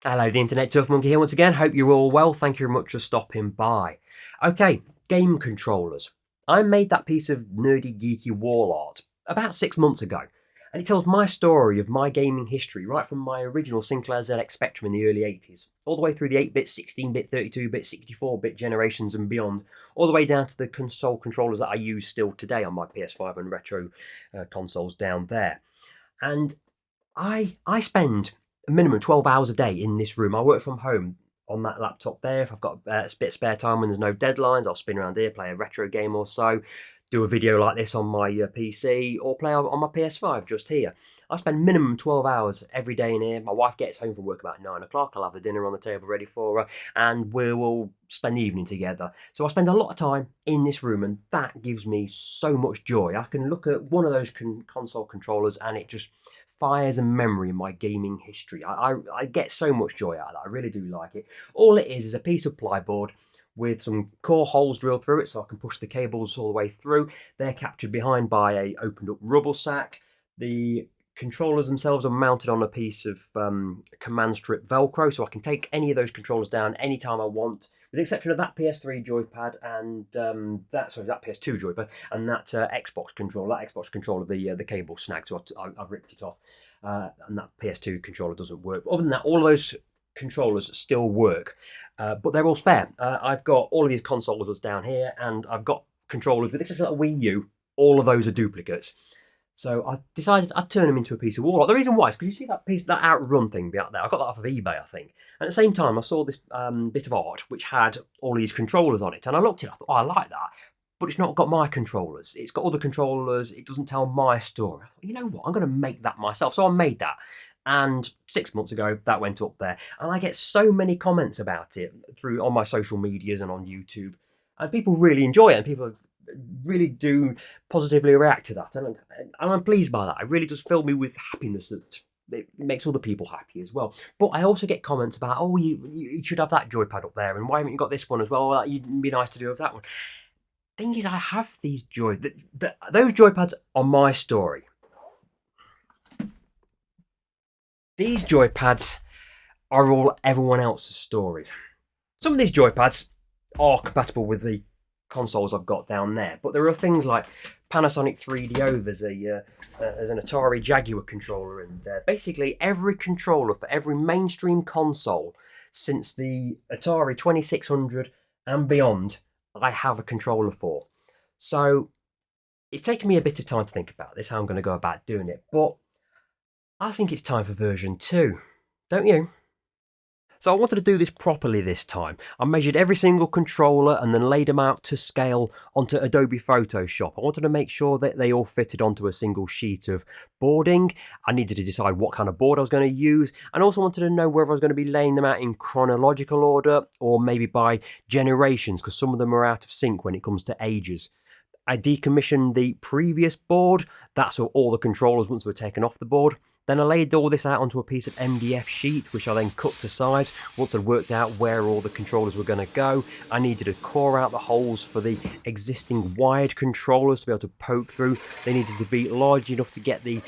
Hello, the Internet Tough Monkey here once again. Hope you're all well. Thank you very much for stopping by. Okay, game controllers. I made that piece of nerdy, geeky wall art about 6 months ago, and it tells my story of my gaming history, right from my original Sinclair ZX Spectrum in the early 80s, all the way through the 8-bit, 16-bit, 32-bit, 64-bit generations and beyond, all the way down to the console controllers that I use still today on my PS5 and retro consoles down there. And I spend a minimum 12 hours a day in this room. I work from home on that laptop there. If I've got a bit of spare time when there's no deadlines, I'll spin around here, play a retro game or so, do a video like this on my PC, or play on my PS5 just here. I spend minimum 12 hours every day in here. My wife gets home from work about 9 o'clock. I'll have the dinner on the table ready for her, and we will spend the evening together. So I spend a lot of time in this room, and that gives me so much joy. I can look at one of those console controllers and it just fires a memory in my gaming history. I get so much joy out of that. I really do like it. All it is a piece of plyboard with some core holes drilled through it so I can push the cables all the way through. They're captured behind by a opened up rubble sack. The controllers themselves are mounted on a piece of command strip Velcro, so I can take any of those controllers down anytime I want, with the exception of that PS3 joypad and that PS2 joypad and that Xbox controller. That Xbox controller, the cable snagged, so I ripped it off, and that PS2 controller doesn't work. But other than that, all of those controllers still work, but they're all spare. I've got all of these consoles down here, and I've got controllers, with the exception of that Wii U. All of those are duplicates. So I decided I'd turn them into a piece of wall art. The reason why is because you see that Outrun thing out there. I got that off of eBay, I think. And at the same time, I saw this bit of art which had all these controllers on it. And I looked at it, I thought, oh, I like that. But it's not got my controllers. It's got other controllers. It doesn't tell my story. I thought, you know what? I'm going to make that myself. So I made that. And 6 months ago, that went up there. And I get so many comments about it on my social medias and on YouTube. And people really enjoy it. And people really do positively react to that, and I'm pleased by that. It really does fill me with happiness that it makes other people happy as well. But I also get comments about, oh, you should have that joypad up there, and why haven't you got this one as well? Well, you'd be nice to do with that one. Thing is, I have these those joypads are my story. These joypads are all everyone else's stories. Some of these joypads are compatible with the consoles I've got down there, but there are things like Panasonic 3DO. There's an Atari Jaguar controller in there. Basically, every controller for every mainstream console since the Atari 2600 and beyond, I have a controller for. So it's taken me a bit of time to think about this, how I'm going to go about doing it, but I think it's time for version 2, don't you? So I wanted to do this properly this time. I measured every single controller and then laid them out to scale onto Adobe Photoshop. I wanted to make sure that they all fitted onto a single sheet of boarding. I needed to decide what kind of board I was going to use, and also wanted to know whether I was going to be laying them out in chronological order or maybe by generations, because some of them are out of sync when it comes to ages. I decommissioned the previous board. That's all the controllers once they were taken off the board. Then I laid all this out onto a piece of MDF sheet, which I then cut to size. Once I'd worked out where all the controllers were going to go, I needed to core out the holes for the existing wired controllers to be able to poke through. They needed to be large enough to get the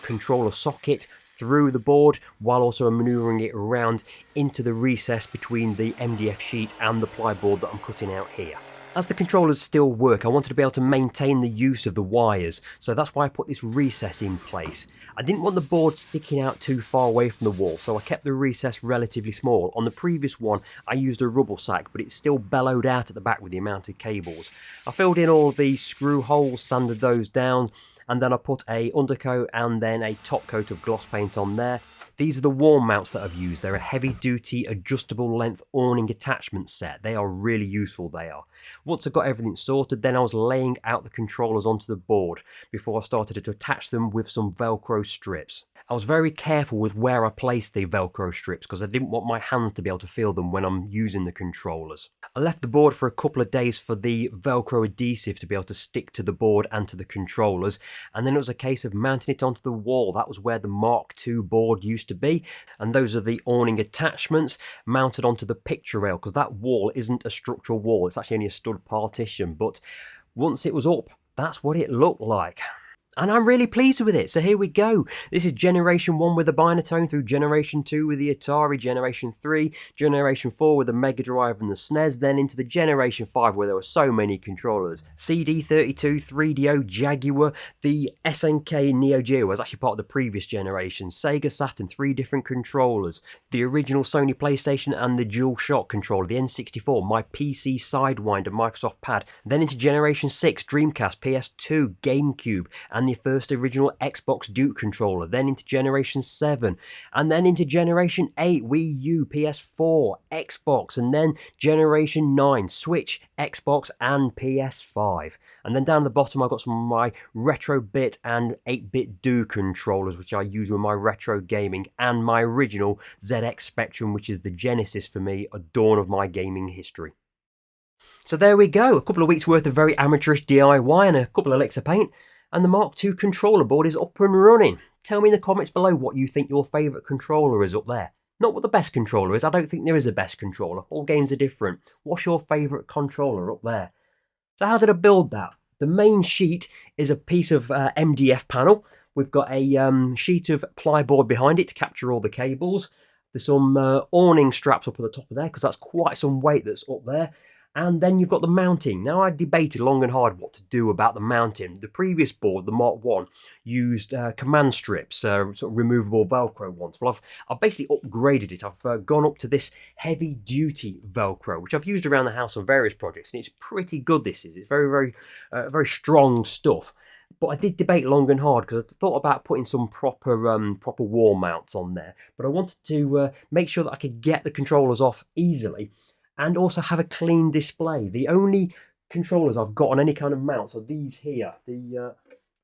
controller socket through the board, while also maneuvering it around into the recess between the MDF sheet and the plyboard that I'm cutting out here. As the controllers still work, I wanted to be able to maintain the use of the wires, so that's why I put this recess in place. I didn't want the board sticking out too far away from the wall, so I kept the recess relatively small. On the previous one, I used a rubble sack, but it still bellowed out at the back with the amount of cables. I filled in all the screw holes, sanded those down, and then I put a undercoat and then a top coat of gloss paint on there. These are the wall mounts that I've used. They're a heavy-duty adjustable length awning attachment set. They are really useful, they are. Once I got everything sorted, then I was laying out the controllers onto the board before I started to attach them with some Velcro strips. I was very careful with where I placed the Velcro strips because I didn't want my hands to be able to feel them when I'm using the controllers. I left the board for a couple of days for the Velcro adhesive to be able to stick to the board and to the controllers, and then it was a case of mounting it onto the wall. That was where the Mark II board used to be, and those are the awning attachments mounted onto the picture rail, because that wall isn't a structural wall, it's actually only a stud partition, but once it was up, that's what it looked like. And I'm really pleased with it. So here we go. This is Generation 1 with the Binatone, through Generation 2 with the Atari, Generation 3, Generation 4 with the Mega Drive and the SNES, then into the Generation 5 where there were so many controllers. CD32, 3DO, Jaguar, the SNK Neo Geo was actually part of the previous generation, Sega Saturn, 3 different controllers, the original Sony PlayStation and the DualShock controller, the N64, my PC Sidewinder, Microsoft Pad, then into Generation 6, Dreamcast, PS2, GameCube, and the first original Xbox Duke controller, then into Generation 7, and then into Generation 8, Wii U, PS4, Xbox, and then Generation 9, Switch, Xbox, and PS5. And then down the bottom I've got some of my retro bit and 8-bit Do controllers, which I use with my retro gaming, and my original ZX Spectrum, which is the genesis for me, a dawn of my gaming history. So there we go, a couple of weeks worth of very amateurish DIY and a couple of licks of paint, and the Mark II controller board is up and running. Tell me in the comments below what you think your favourite controller is up there. Not what the best controller is, I don't think there is a best controller, all games are different. What's your favourite controller up there? So how did I build that? The main sheet is a piece of MDF panel. We've got a sheet of plyboard behind it to capture all the cables. There's some awning straps up at the top of there because that's quite some weight that's up there. And then you've got the mounting. Now, I debated long and hard what to do about the mounting. The previous board, the Mark I, used command strips, sort of removable Velcro ones. Well, I've basically upgraded it. I've gone up to this heavy-duty Velcro, which I've used around the house on various projects, and it's pretty good. This is. It's very, very strong stuff. But I did debate long and hard because I thought about putting some proper wall mounts on there. But I wanted to make sure that I could get the controllers off easily, and also have a clean display. The only controllers I've got on any kind of mounts are these here. The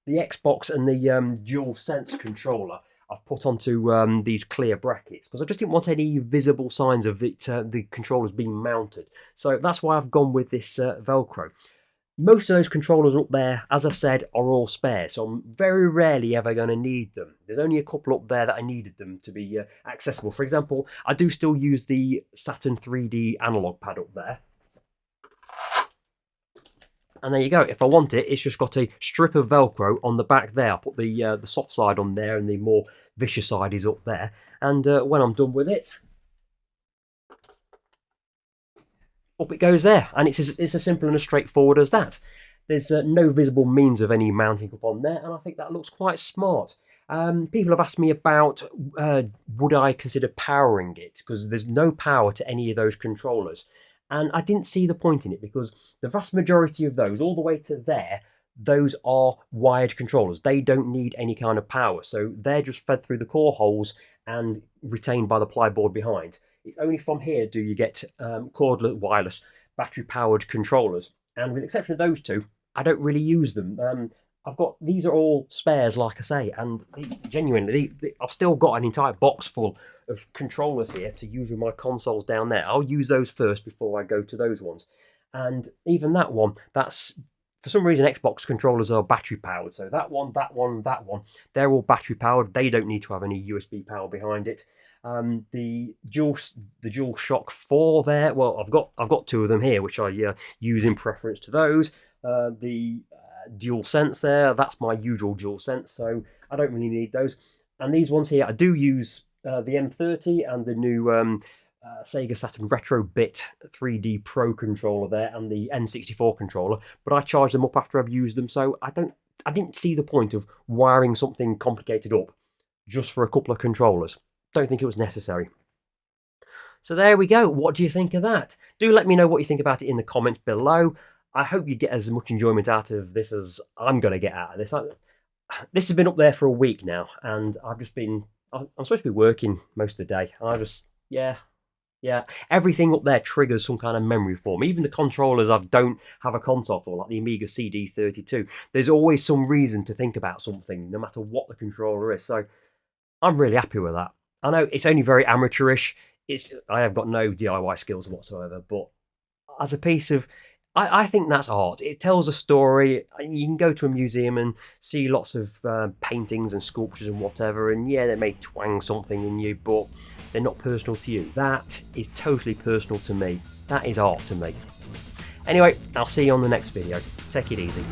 Xbox and the DualSense controller I've put onto these clear brackets because I just didn't want any visible signs of it, the controllers being mounted. So that's why I've gone with this Velcro. Most of those controllers up there, as I've said, are all spare, so I'm very rarely ever going to need them. There's only a couple up there that I needed them to be accessible. For example, I do still use the Saturn 3D analog pad up there. And there you go. If I want it, it's just got a strip of Velcro on the back there. I'll put the soft side on there and the more vicious side is up there. And when I'm done with it, up it goes there, and it's as simple and as straightforward as that. There's no visible means of any mounting up on there, and I think that looks quite smart. People have asked me about would I consider powering it, because there's no power to any of those controllers, and I didn't see the point in it because the vast majority of those, all the way to there, those are wired controllers. They don't need any kind of power, so they're just fed through the core holes and retained by the plyboard behind. It's only from here do you get cordless, wireless, battery-powered controllers. And with the exception of those two, I don't really use them. These are all spares, like I say, and genuinely, I've still got an entire box full of controllers here to use with my consoles down there. I'll use those first before I go to those ones. And even that one, that's... For some reason, Xbox controllers are battery-powered, so that one, they're all battery-powered. They don't need to have any USB power behind it. The DualShock 4 there, well, I've got two of them here, which I use in preference to those. The DualSense there, that's my usual DualSense, so I don't really need those. And these ones here, I do use the M30 and the new Sega Saturn Retro Bit 3D Pro controller there, and the N64 controller, but I charge them up after I've used them, so I didn't see the point of wiring something complicated up just for a couple of controllers. Don't think it was necessary. So there we go. What do you think of that? Do let me know what you think about it in the comments below. I hope you get as much enjoyment out of this as I'm going to get out of this. This has been up there for a week now, and I'm supposed to be working most of the day. Yeah, everything up there triggers some kind of memory for me. Even the controllers I don't have a console for, like the Amiga CD32. There's always some reason to think about something, no matter what the controller is. So I'm really happy with that. I know it's only very amateurish. I have got no DIY skills whatsoever, but as a piece of... I think that's art. It tells a story. You can go to a museum and see lots of paintings and sculptures and whatever, and yeah, they may twang something in you, but they're not personal to you. That is totally personal to me. That is art to me. Anyway, I'll see you on the next video. Take it easy.